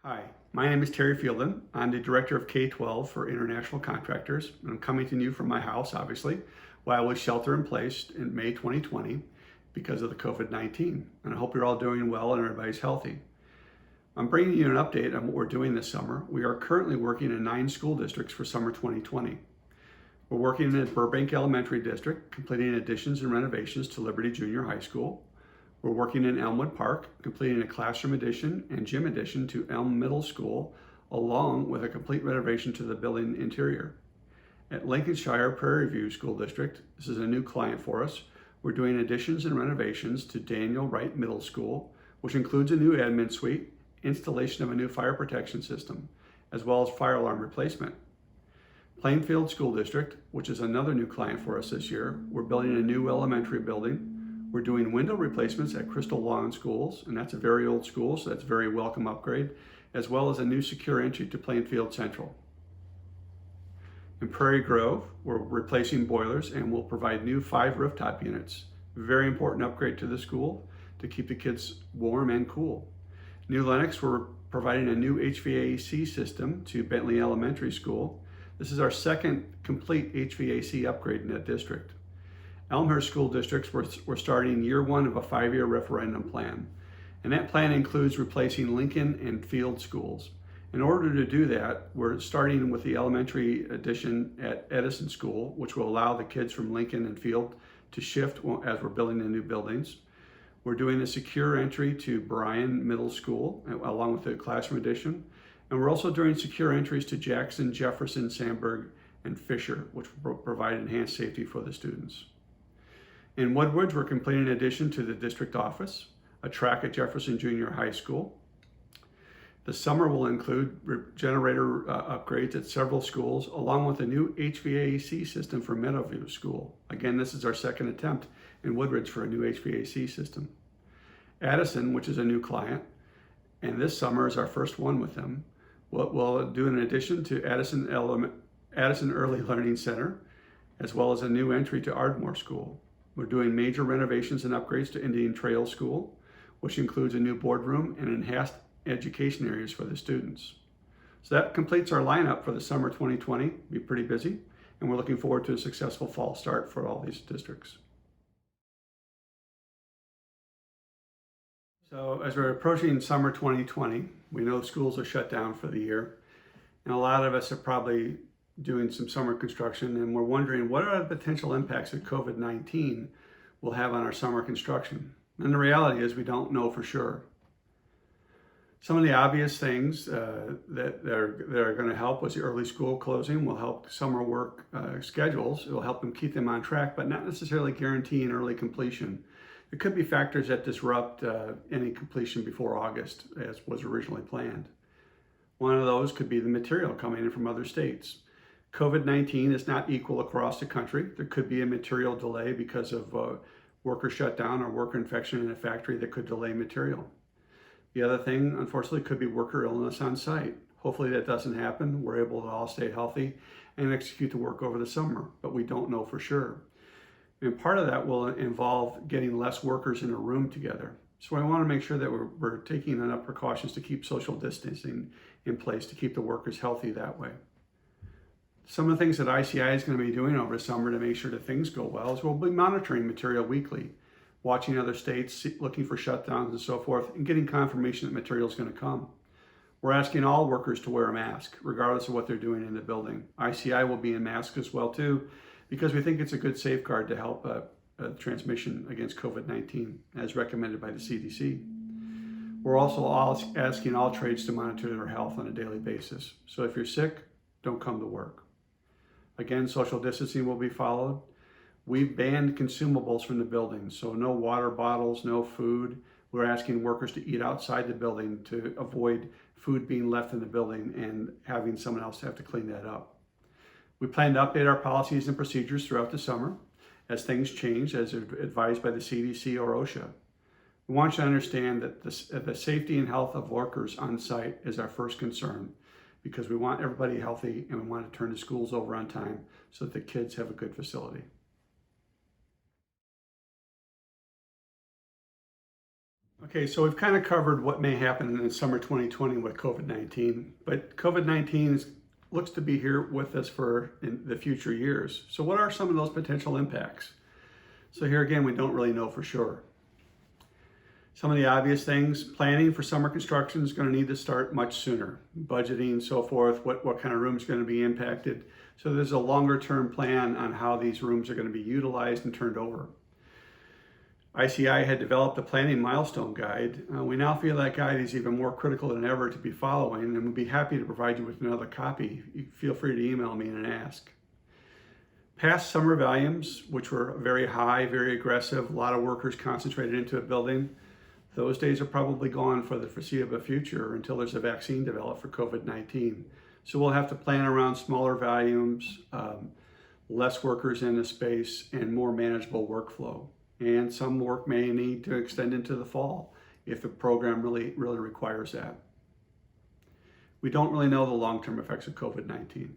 Hi, my name is Terry Fielden. I'm the Director of K-12 for International Contractors. I'm coming to you from my house, obviously, while I was shelter in place in May 2020 because of the COVID-19. And I hope you're all doing well and everybody's healthy. I'm bringing you an update on what we're doing this summer. We are currently working in 9 school districts for summer 2020. We're working in Burbank Elementary District, completing additions and renovations to Liberty Junior High School. We're working in Elmwood Park, completing a classroom addition and gym addition to Elm Middle School, along with a complete renovation to the building interior. At Lincolnshire Prairie View School District, this is a new client for us, we're doing additions and renovations to Daniel Wright Middle School, which includes a new admin suite, installation of a new fire protection system, as well as fire alarm replacement. Plainfield School District, which is another new client for us this year, we're building a new elementary building. We're doing window replacements at Crystal Lawn Schools, and that's a very old school, so that's a very welcome upgrade, as well as a new secure entry to Plainfield Central. In Prairie Grove, we're replacing boilers and we'll provide new 5 rooftop units. Very important upgrade to the school to keep the kids warm and cool. New Lenox, we're providing a new HVAC system to Bentley Elementary School. This is our second complete HVAC upgrade in that district. Elmhurst School Districts, we're starting year 1 of a 5-year referendum plan. And that plan includes replacing Lincoln and Field schools. In order to do that, we're starting with the elementary addition at Edison School, which will allow the kids from Lincoln and Field to shift as we're building the new buildings. We're doing a secure entry to Bryan Middle School, along with the classroom addition. And we're also doing secure entries to Jackson, Jefferson, Sandburg, and Fisher, which will provide enhanced safety for the students. In Woodward, we're completing an addition to the district office, a track at Jefferson Junior High School. The summer will include generator upgrades at several schools, along with a new HVAC system for Meadowview School. Again, this is our second attempt in Woodridge for a new HVAC system. Addison, which is a new client, and this summer is our first one with them, we'll do an addition to Addison Early Learning Center, as well as a new entry to Ardmore School. We're doing major renovations and upgrades to Indian Trail School, which includes a new boardroom and enhanced education areas for the students. So that completes our lineup for the summer 2020. It'll be pretty busy, and we're looking forward to a successful fall start for all these districts. So as we're approaching summer 2020, we know schools are shut down for the year, and a lot of us are probably doing some summer construction, and we're wondering what are the potential impacts that COVID-19 will have on our summer construction. And the reality is we don't know for sure. Some of the obvious things that are going to help was the early school closing will help summer work schedules. It will help them keep them on track, but not necessarily guaranteeing early completion. There could be factors that disrupt any completion before August, as was originally planned. One of those could be the material coming in from other states. COVID-19 is not equal across the country. There could be a material delay because of worker shutdown or worker infection in a factory that could delay material. The other thing, unfortunately, could be worker illness on site. Hopefully that doesn't happen. We're able to all stay healthy and execute the work over the summer, but we don't know for sure. And part of that will involve getting less workers in a room together. So I want to make sure that we're taking enough precautions to keep social distancing in place to keep the workers healthy that way. Some of the things that ICI is going to be doing over the summer to make sure that things go well is we'll be monitoring material weekly, watching other states, looking for shutdowns and so forth, and getting confirmation that material is going to come. We're asking all workers to wear a mask, regardless of what they're doing in the building. ICI will be in masks as well too, because we think it's a good safeguard to help transmission against COVID-19, as recommended by the CDC. We're also asking all trades to monitor their health on a daily basis. So if you're sick, don't come to work. Again, social distancing will be followed. We've banned consumables from the building, so no water bottles, no food. We're asking workers to eat outside the building to avoid food being left in the building and having someone else have to clean that up. We plan to update our policies and procedures throughout the summer as things change, as advised by the CDC or OSHA. We want you to understand that the safety and health of workers on site is our first concern, because we want everybody healthy and we want to turn the schools over on time so that the kids have a good facility. Okay, so we've kind of covered what may happen in summer 2020 with COVID-19, but COVID-19 looks to be here with us for in the future years. So what are some of those potential impacts? So here again, we don't really know for sure. Some of the obvious things: planning for summer construction is going to need to start much sooner. Budgeting, so forth, what kind of rooms are going to be impacted. So there's a longer term plan on how these rooms are going to be utilized and turned over. ICI had developed a planning milestone guide. We now feel that guide is even more critical than ever to be following, and we'd be happy to provide you with another copy. You feel free to email me and ask. Past summer volumes, which were very high, very aggressive, a lot of workers concentrated into a building, those days are probably gone for the foreseeable future until there's a vaccine developed for COVID-19. So we'll have to plan around smaller volumes, less workers in a space, and more manageable workflow. And some work may need to extend into the fall if the program really requires that. We don't really know the long-term effects of COVID-19.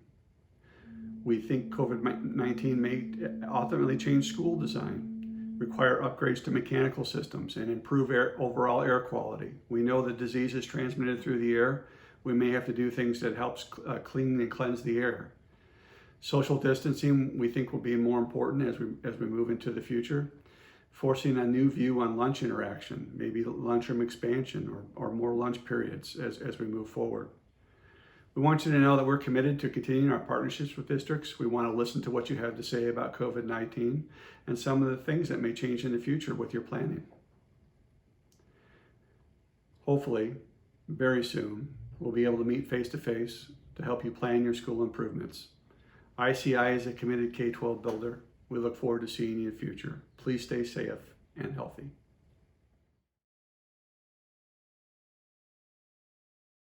We think COVID-19 may ultimately change school design, require upgrades to mechanical systems, and improve overall air quality. We know the disease is transmitted through the air. We may have to do things that helps clean and cleanse the air. Social distancing, we think, will be more important as we move into the future. Forcing a new view on lunch interaction, maybe lunchroom expansion or more lunch periods as we move forward. We want you to know that we're committed to continuing our partnerships with districts. We want to listen to what you have to say about COVID-19 and some of the things that may change in the future with your planning. Hopefully, very soon, we'll be able to meet face-to-face to help you plan your school improvements. ICI is a committed K-12 builder. We look forward to seeing you in the future. Please stay safe and healthy.